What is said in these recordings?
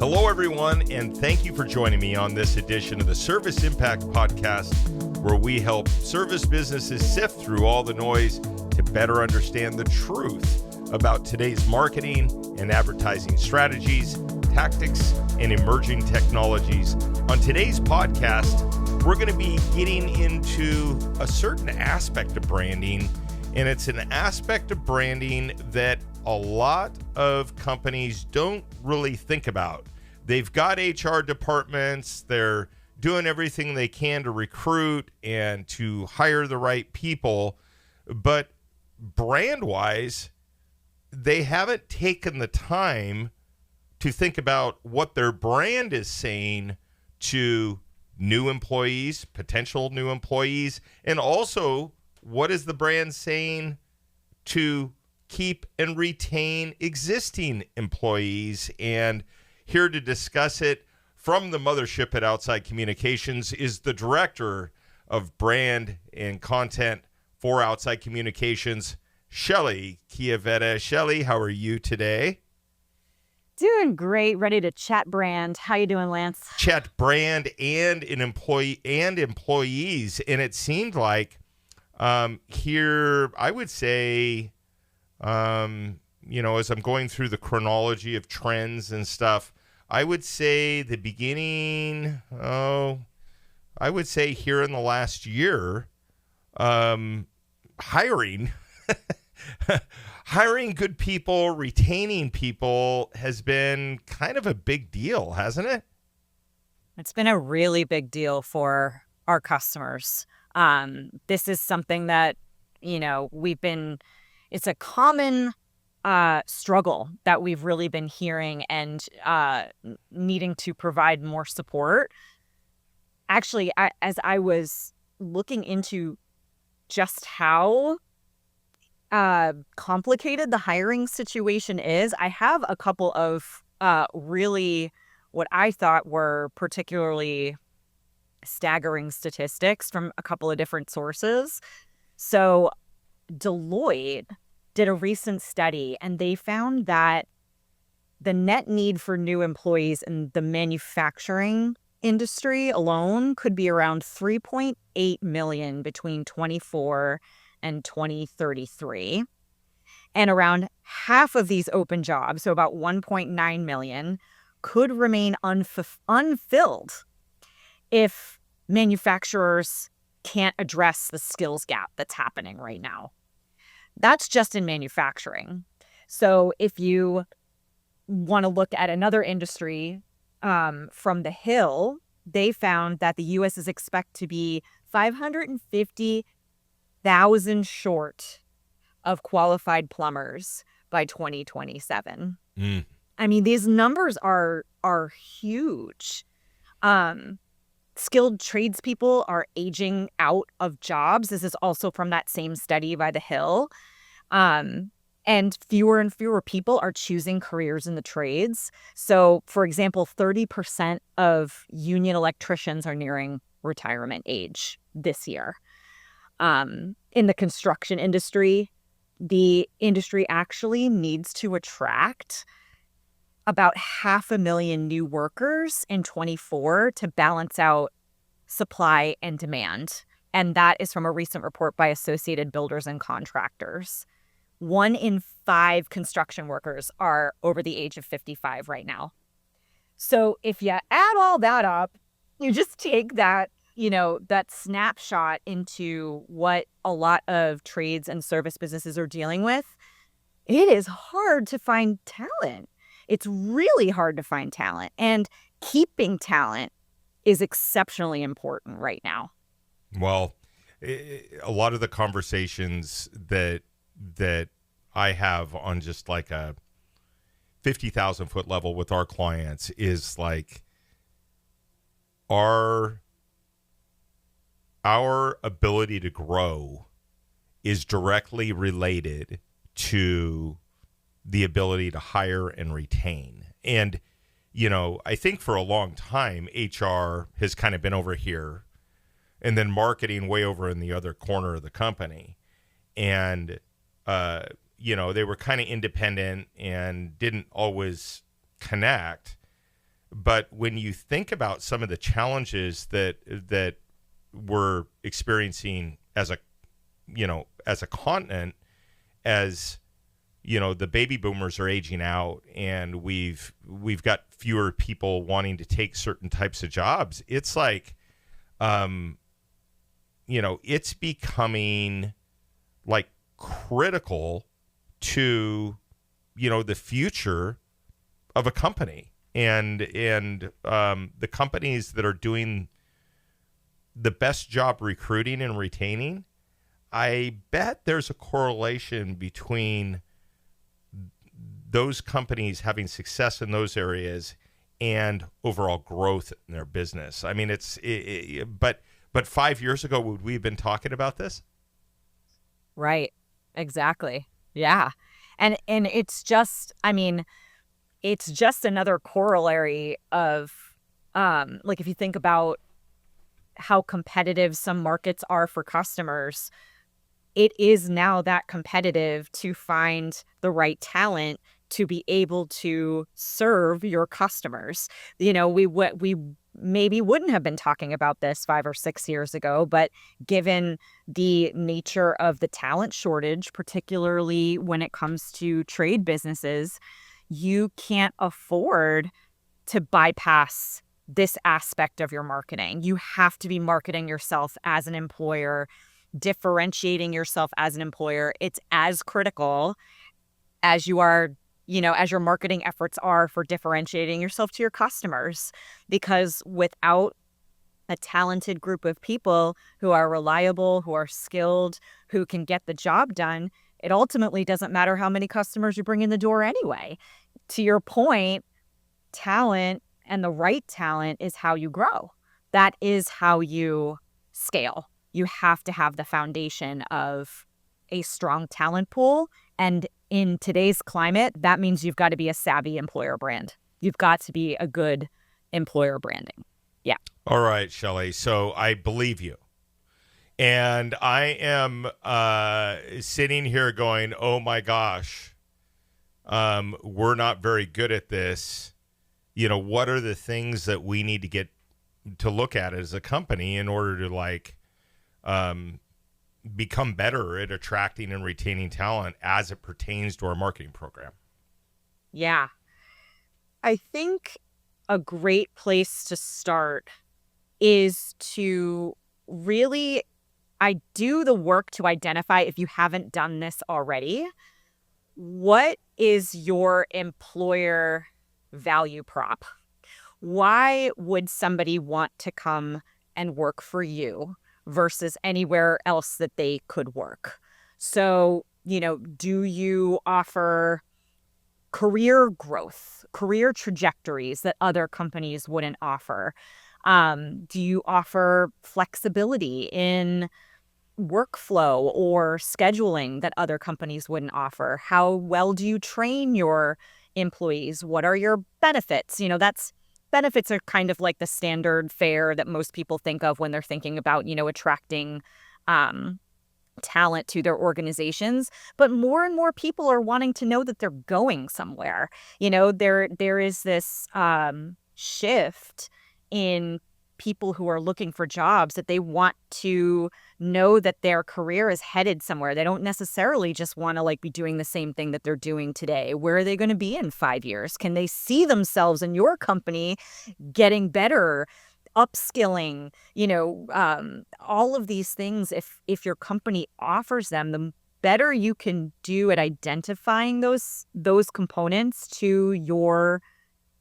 Hello, everyone, and thank you for joining me on this edition of the Service Impact Podcast, where we help service businesses sift through all the noise to better understand the truth about today's marketing and advertising strategies, tactics, and emerging technologies. On today's podcast, we're going to be getting into a certain aspect of branding, and it's an aspect of branding that a lot of companies don't really think about. They've got HR departments, they're doing everything they can to recruit and to hire the right people, but brand-wise, they haven't taken the time to think about what their brand is saying to new employees, potential new employees, and also what is the brand saying to keep and retain existing employees. And here to discuss it from the mothership at Outside Communications is the Director of Brand and Content for Outside Communications, Shelly Chiavetta. Shelly, how are you today? Doing great. Ready to chat brand. How you doing, Lance? Chat brand and an employee and employees. And it seemed like here, I would say, as I'm going through the chronology of trends and stuff, I would say the beginning, I would say here in the last year, hiring good people, retaining people has been kind of a big deal, hasn't it? It's been a really big deal for our customers. This is something that, it's a common struggle that we've really been hearing and needing to provide more support. Actually, as I was looking into just how complicated the hiring situation is, I have a couple of really what I thought were particularly staggering statistics from a couple of different sources. So Deloitte did a recent study, and they found that the net need for new employees in the manufacturing industry alone could be around 3.8 million between 24 and 2033. And around half of these open jobs, so about 1.9 million, could remain unfilled if manufacturers can't address the skills gap that's happening right now. That's just in manufacturing. So if you want to look at another industry from The Hill, they found that the U.S. is expected to be 550,000 short of qualified plumbers by 2027. I mean, these numbers are huge. Skilled tradespeople are aging out of jobs. This is also from that same study by The Hill. And fewer and fewer people are choosing careers in the trades. So, for example, 30% of union electricians are nearing retirement age this year. In the construction industry, the industry actually needs to attract about 500,000 new workers in 2024 to balance out supply and demand. And that is from a recent report by Associated Builders and Contractors. 1 in 5 construction workers are over the age of 55 right now. So if you add all that up, you just take that, that snapshot into what a lot of trades and service businesses are dealing with. It is hard to find talent. It's really hard to find talent, and keeping talent is exceptionally important right now. Well, a lot of the conversations that I have on just like a 50,000 foot level with our clients is like our ability to grow is directly related to the ability to hire and retain. And, I think for a long time, HR has kind of been over here and then marketing way over in the other corner of the company. And, they were kind of independent and didn't always connect. But when you think about some of the challenges that we're experiencing as a continent, as the baby boomers are aging out, and we've got fewer people wanting to take certain types of jobs. It's like, it's becoming like critical to, the future of a company, and the companies that are doing the best job recruiting and retaining. I bet there's a correlation between those companies having success in those areas and overall growth in their business. I mean, but 5 years ago, would we have been talking about this? Right. Exactly. Yeah. And it's just, I mean, it's just another corollary of, like, if you think about how competitive some markets are for customers, it is now that competitive to find the right talent to be able to serve your customers. We maybe wouldn't have been talking about this 5 or 6 years ago, but given the nature of the talent shortage, particularly when it comes to trade businesses, you can't afford to bypass this aspect of your marketing. You have to be marketing yourself as an employer, differentiating yourself as an employer. It's as critical as you are, as your marketing efforts are for differentiating yourself to your customers. Because without a talented group of people who are reliable, who are skilled, who can get the job done, it ultimately doesn't matter how many customers you bring in the door anyway. To your point, talent and the right talent is how you grow. That is how you scale. You have to have the foundation of a strong talent pool. And in today's climate, that means you've got to be a savvy employer brand. You've got to be a good employer branding. Yeah. All right, Shelley. So I believe you. And I am sitting here going, oh my gosh, we're not very good at this. What are the things that we need to get to look at as a company in order to become better at attracting and retaining talent as it pertains to our marketing program? Yeah. I think a great place to start is to really do the work to identify, if you haven't done this already, what is your employer value prop? Why would somebody want to come and work for you versus anywhere else that they could work? So, do you offer career growth, career trajectories that other companies wouldn't offer? Do you offer flexibility in workflow or scheduling that other companies wouldn't offer? How well do you train your employees? What are your benefits? Benefits are kind of like the standard fare that most people think of when they're thinking about, attracting talent to their organizations. But more and more people are wanting to know that they're going somewhere. There is this shift in people who are looking for jobs, that they want to know that their career is headed somewhere. They don't necessarily just want to be doing the same thing that they're doing today. Where are they going to be in 5 years? Can they see themselves in your company getting better, upskilling, all of these things? If your company offers them, the better you can do at identifying those components to your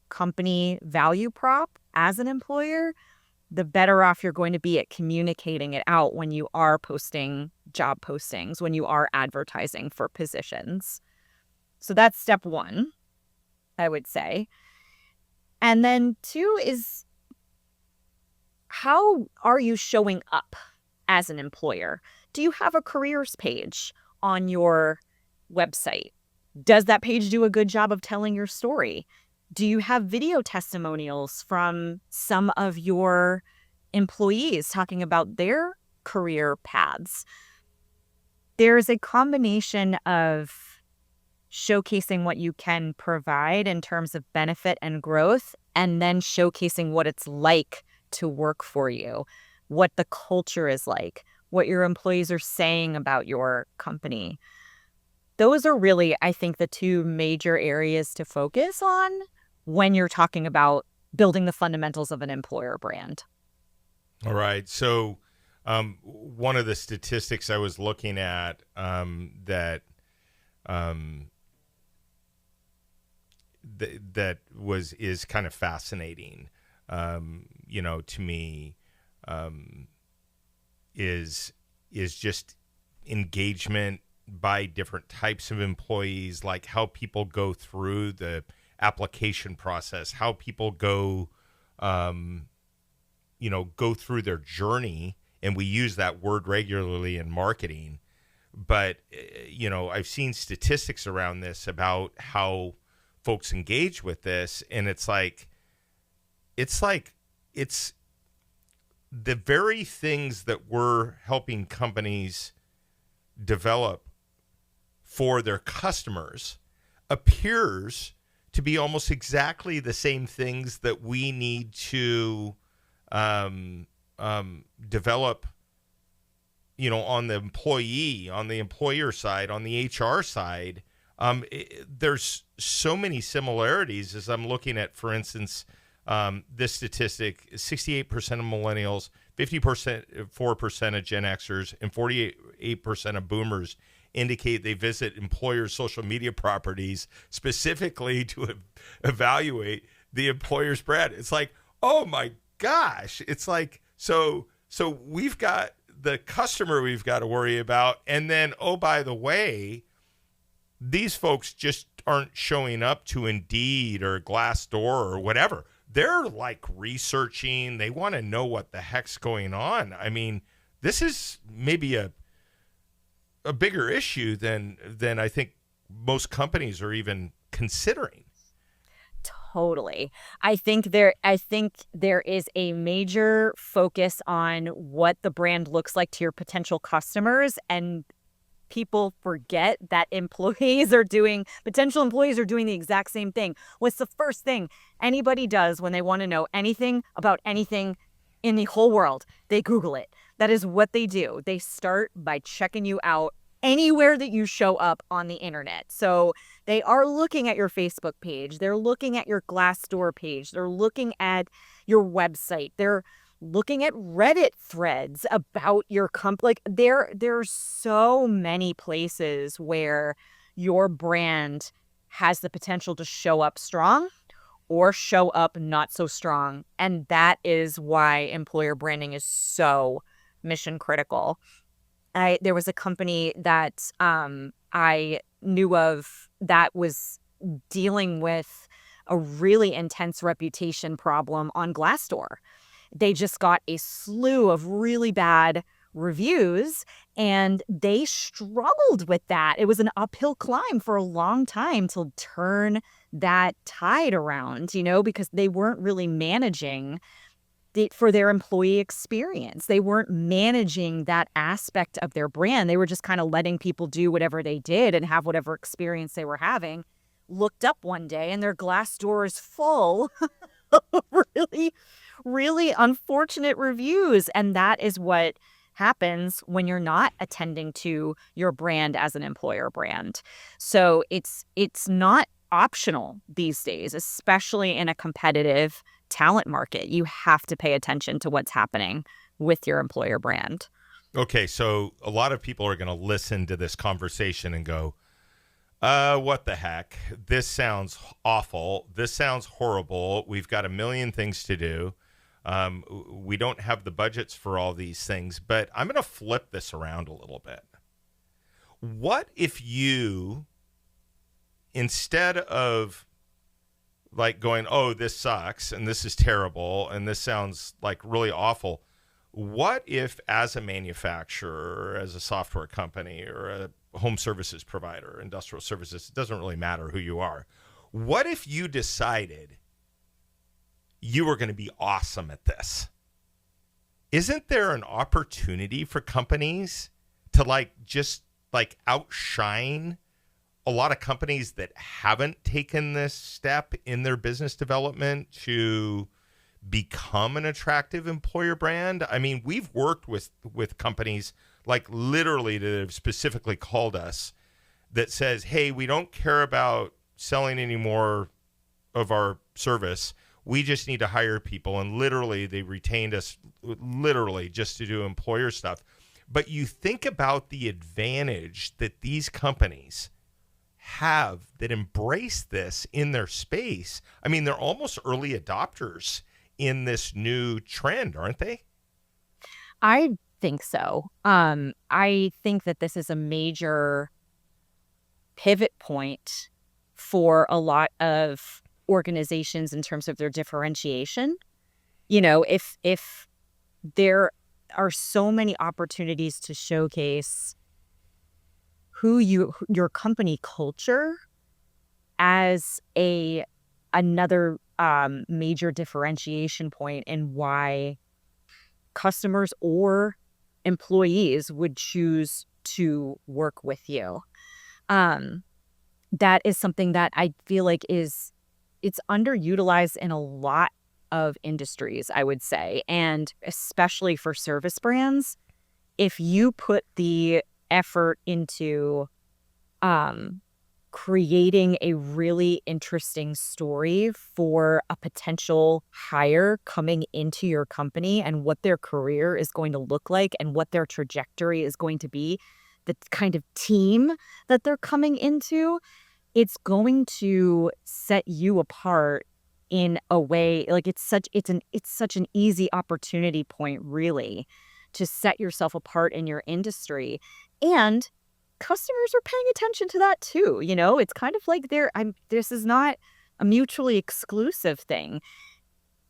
company value prop as an employer, the better off you're going to be at communicating it out when you are posting job postings, when you are advertising for positions. So that's step one, I would say. And then 2 is, how are you showing up as an employer? Do you have a careers page on your website? Does that page do a good job of telling your story? Do you have video testimonials from some of your employees talking about their career paths? There's a combination of showcasing what you can provide in terms of benefit and growth, and then showcasing what it's like to work for you, what the culture is like, what your employees are saying about your company. Those are really, I think, the two major areas to focus on when you're talking about building the fundamentals of an employer brand. All right. So one of the statistics I was looking at that is kind of fascinating, to me, is just engagement by different types of employees, like how people go through the application process, how people go through their journey. And we use that word regularly in marketing. But, I've seen statistics around this about how folks engage with this. And it's the very things that we're helping companies develop for their customers appears to be almost exactly the same things that we need to develop, on the employee, on the employer side, on the HR side. There's so many similarities as I'm looking at, for instance, this statistic: 68% of millennials, 4% of Gen Xers, and 48% of boomers indicate they visit employers' social media properties specifically to evaluate the employer's brand. It's like, oh my gosh. It's like, so we've got the customer we've got to worry about. And then, oh, by the way, these folks just aren't showing up to Indeed or Glassdoor or whatever. They're like researching. They want to know what the heck's going on. I mean, this is maybe a bigger issue than I think most companies are even considering. Totally. I think there is a major focus on what the brand looks like to your potential customers, and people forget that potential employees are doing the exact same thing. What's the first thing anybody does when they want to know anything about anything in the whole world? They Google it. That is what they do. They start by checking you out anywhere that you show up on the internet. So they are looking at your Facebook page. They're looking at your Glassdoor page. They're looking at your website. They're looking at Reddit threads about your company. Like there's so many places where your brand has the potential to show up strong or show up not so strong. And that is why employer branding is so mission critical. There was a company that I knew of that was dealing with a really intense reputation problem on Glassdoor. They just got a slew of really bad reviews, and they struggled with that. It was an uphill climb for a long time to turn that tide around, because they weren't really managing for their employee experience. They weren't managing that aspect of their brand. They were just kind of letting people do whatever they did and have whatever experience they were having. Looked up one day and their Glassdoor is full of really, really unfortunate reviews. And that is what happens when you're not attending to your brand as an employer brand. So it's not optional these days, especially in a competitive talent market. You have to pay attention to what's happening with your employer brand. Okay, so a lot of people are going to listen to this conversation and go, what the heck? This sounds awful. This sounds horrible. We've got a million things to do. We don't have the budgets for all these things, but I'm going to flip this around a little bit. What if you, instead of like going, oh, this sucks and this is terrible and this sounds like really awful, what if as a manufacturer or as a software company or a home services provider, industrial services, it doesn't really matter who you are, what if you decided you were going to be awesome at this? Isn't there an opportunity for companies to just outshine a lot of companies that haven't taken this step in their business development to become an attractive employer brand. I mean, we've worked with companies like literally that have specifically called us that says, hey, we don't care about selling any more of our service. We just need to hire people. And literally they retained us literally just to do employer stuff. But you think about the advantage that these companies have that embrace this in their space. I mean, they're almost early adopters in this new trend, aren't they? I think so. I think that this is a major pivot point for a lot of organizations in terms of their differentiation. You know, if there are so many opportunities to showcase your company culture as another major differentiation point in why customers or employees would choose to work with you. That is something that I feel like it's underutilized in a lot of industries, I would say, and especially for service brands. If you put the effort into creating a really interesting story for a potential hire coming into your company and what their career is going to look like and what their trajectory is going to be, the kind of team that they're coming into, it's going to set you apart in a way. Like it's such an easy opportunity point, really, to set yourself apart in your industry. And customers are paying attention to that too. You know, it's kind of like this is not a mutually exclusive thing.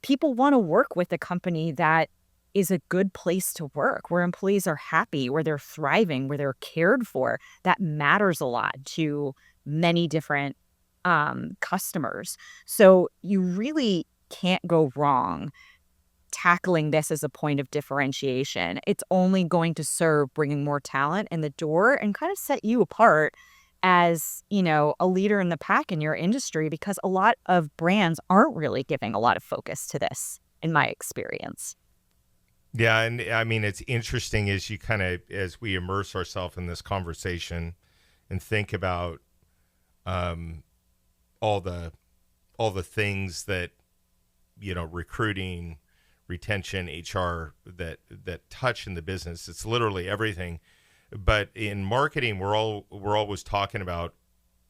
People want to work with a company that is a good place to work, where employees are happy, where they're thriving, where they're cared for. That matters a lot to many different customers. So you really can't go wrong tackling this as a point of differentiation. It's only going to serve bringing more talent in the door and kind of set you apart as, you know, a leader in the pack in your industry, because a lot of brands aren't really giving a lot of focus to this, in my experience. Yeah, and I mean, it's interesting as we immerse ourselves in this conversation and think about all the things that, you know, recruiting, retention, HR that touch in the business. It's literally everything. But in marketing, we're always talking about,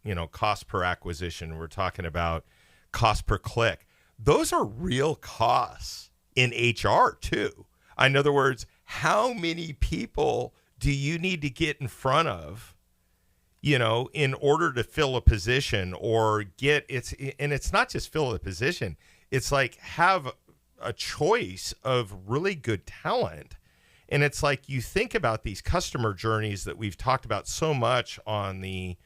you know, cost per acquisition. We're talking about cost per click. Those are real costs in HR too. In other words, how many people do you need to get in front of, you know, in order to fill a position or it's not just fill a position. It's like have a choice of really good talent. And it's like you think about these customer journeys that we've talked about so much on the,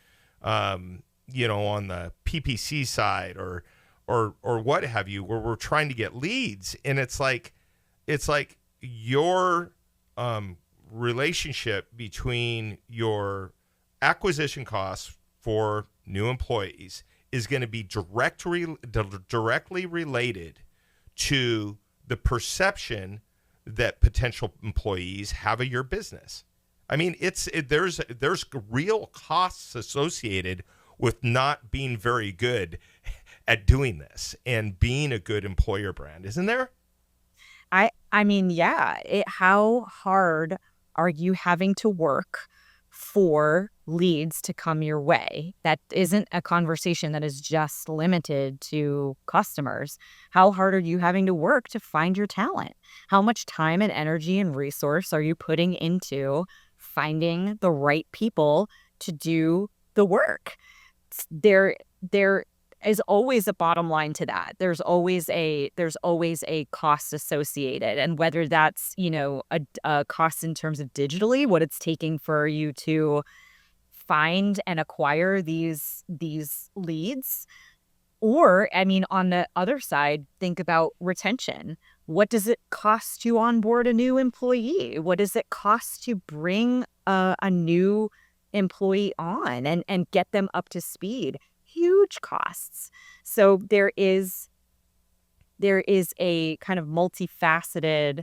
you know, on the PPC side or what have you, where we're trying to get leads. And it's like your relationship between your acquisition costs for new employees is going to be directly related to the perception that potential employees have of your business. I mean, there's real costs associated with not being very good at doing this and being a good employer brand, isn't there? I mean, yeah. How hard are you having to work for leads to come your way? That isn't a conversation that is just limited to customers. How hard are you having to work to find your talent? How much time and energy and resource are you putting into finding the right people to do the work? There is always a bottom line to that. There's always a cost associated, and whether that's, you know, a cost in terms of digitally, what it's taking for you to find and acquire these leads, or, I mean, on the other side, think about retention. What does it cost to onboard a new employee? What does it cost to bring a new employee on and get them up to speed. Huge costs. So there is a kind of multifaceted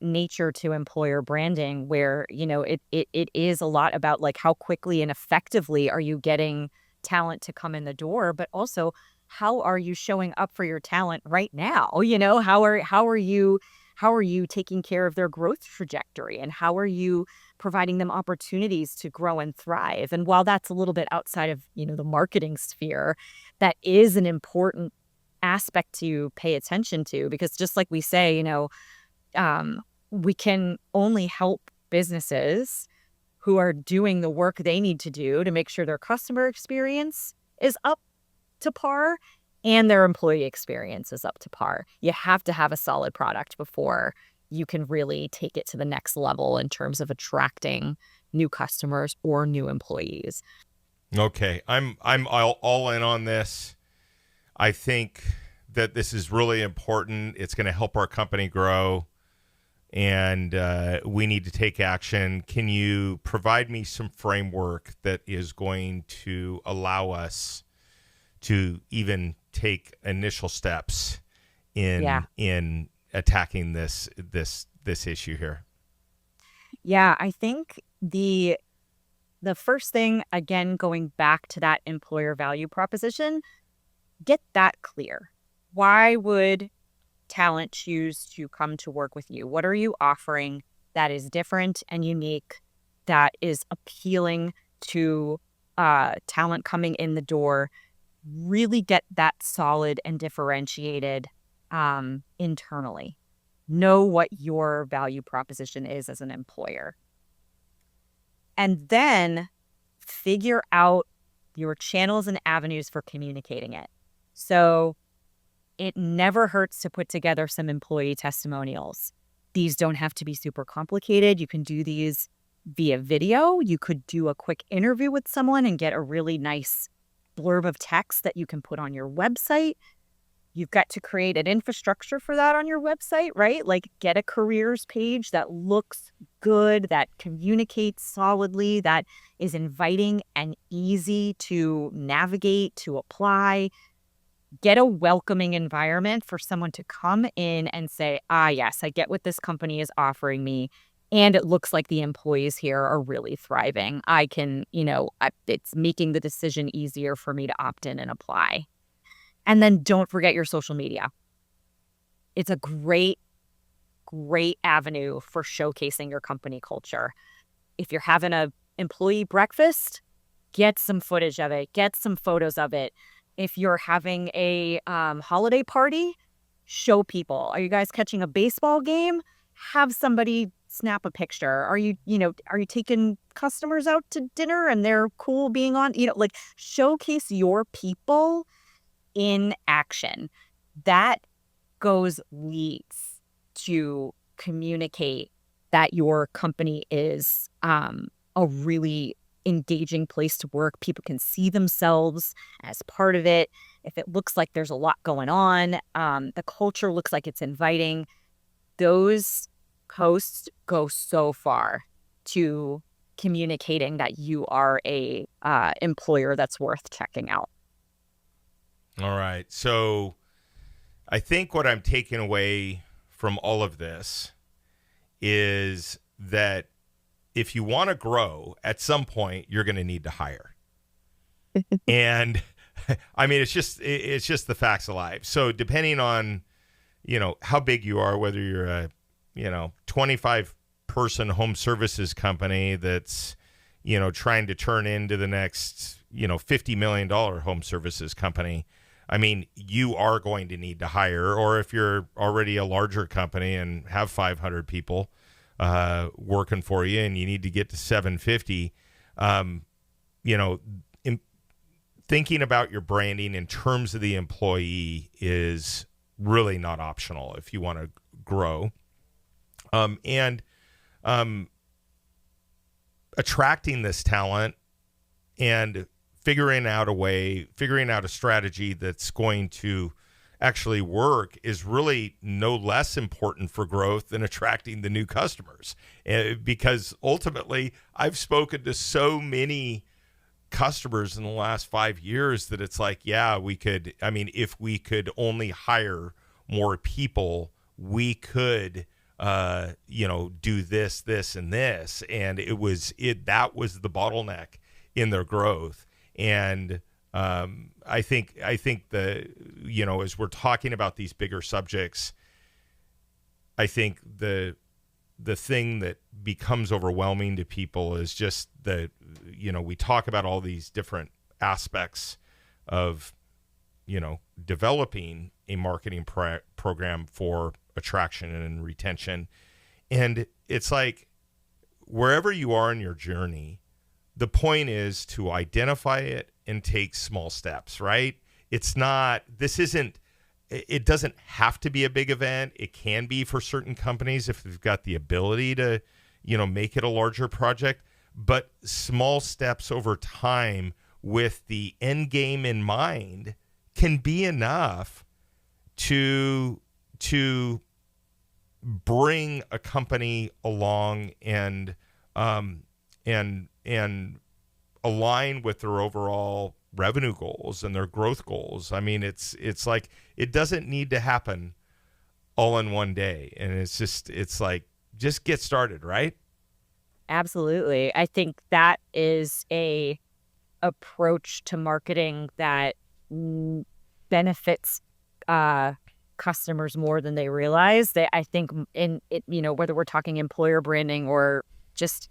nature to employer branding where, it is a lot about like how quickly and effectively are you getting talent to come in the door, but also how are you showing up for your talent right now? How are you taking care of their growth trajectory, and how are you providing them opportunities to grow and thrive? And while that's a little bit outside of, the marketing sphere, that is an important aspect to pay attention to, because just like we say, we can only help businesses who are doing the work they need to do to make sure their customer experience is up to par and their employee experience is up to par. You have to have a solid product before you can really take it to the next level in terms of attracting new customers or new employees. Okay, I'm all in on this. I think that this is really important. It's going to help our company grow, and we need to take action. Can you provide me some framework that is going to allow us to even take initial steps in attacking this issue here? Yeah, I think the first thing, again, going back to that employer value proposition, get that clear. Why would talent choose to come to work with you? What are you offering that is different and unique, that is appealing to talent coming in the door? Really get that solid and differentiated internally. Know what your value proposition is as an employer. And then figure out your channels and avenues for communicating it. So it never hurts to put together some employee testimonials. These don't have to be super complicated. You can do these via video. You could do a quick interview with someone and get a really nice blurb of text that you can put on your website. You've got to create an infrastructure for that on your website, right? Like get a careers page that looks good, that communicates solidly, that is inviting and easy to navigate, to apply. Get a welcoming environment for someone to come in and say, yes, I get what this company is offering me. And it looks like the employees here are really thriving. I can, it's making the decision easier for me to opt in and apply. And then don't forget your social media. It's a great avenue for showcasing your company culture. If you're having a employee breakfast, get some footage of it, get some photos of it. If you're having a holiday party, show people. Are you guys catching a baseball game? Have somebody snap a picture. Are you taking customers out to dinner and they're cool being on, like showcase your people in action. That goes leads to communicate that your company is a really engaging place to work. People can see themselves as part of it. If it looks like there's a lot going on, the culture looks like it's inviting, those posts go so far to communicating that you are a employer that's worth checking out. All right. So I think what I'm taking away from all of this is that if you want to grow, at some point you're going to need to hire. And I mean, it's just the facts of life. So depending on, how big you are, whether you're a, 25 person home services company that's, trying to turn into the next, $50 million home services company, I mean, you are going to need to hire. Or if you're already a larger company and have 500 people working for you and you need to get to 750, thinking about your branding in terms of the employee is really not optional if you want to grow. And attracting this talent and figuring out a strategy that's going to actually work is really no less important for growth than attracting the new customers. Because ultimately, I've spoken to so many customers in the last 5 years that it's like, yeah, if we could only hire more people, we could, do this, and this. And that was the bottleneck in their growth. And I think as we're talking about these bigger subjects, I think the thing that becomes overwhelming to people is just we talk about all these different aspects of, developing a marketing program for attraction and retention. And it's like, wherever you are in your journey, the point is to identify it and take small steps, right? It doesn't have to be a big event. It can be for certain companies if they've got the ability to, make it a larger project, but small steps over time with the end game in mind can be enough to bring a company along and align with their overall revenue goals and their growth goals. I mean, it's like, it doesn't need to happen all in one day. And it's like, just get started, right? Absolutely. I think that is a approach to marketing that benefits customers more than they realize. I think in it, whether we're talking employer branding or just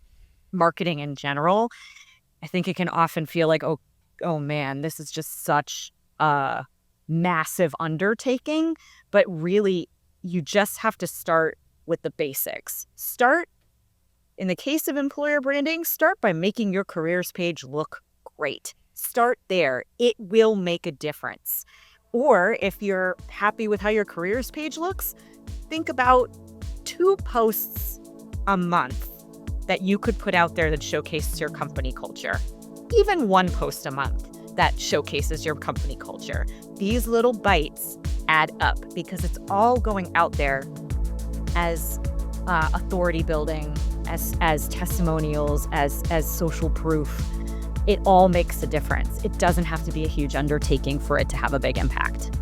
marketing in general, I think it can often feel like, oh man, this is just such a massive undertaking. But really, you just have to start with the basics. In the case of employer branding, start by making your careers page look great. Start there. It will make a difference. Or if you're happy with how your careers page looks, think about 2 posts a month that you could put out there that showcases your company culture. Even 1 post a month that showcases your company culture. These little bites add up because it's all going out there as authority building, as testimonials, as social proof. It all makes a difference. It doesn't have to be a huge undertaking for it to have a big impact.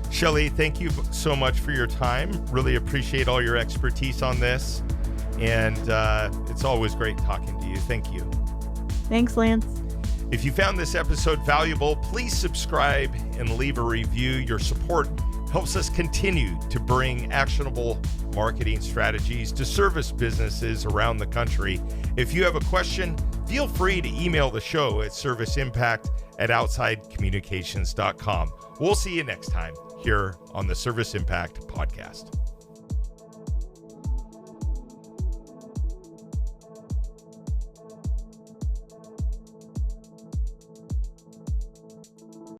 Shelley, thank you so much for your time. Really appreciate all your expertise on this. And it's always great talking to you. Thank you. Thanks, Lance. If you found this episode valuable, please subscribe and leave a review. Your support helps us continue to bring actionable marketing strategies to service businesses around the country. If you have a question, feel free to email the show at serviceimpact@outsidecommunications.com. We'll see you next time here on the Service Impact Podcast.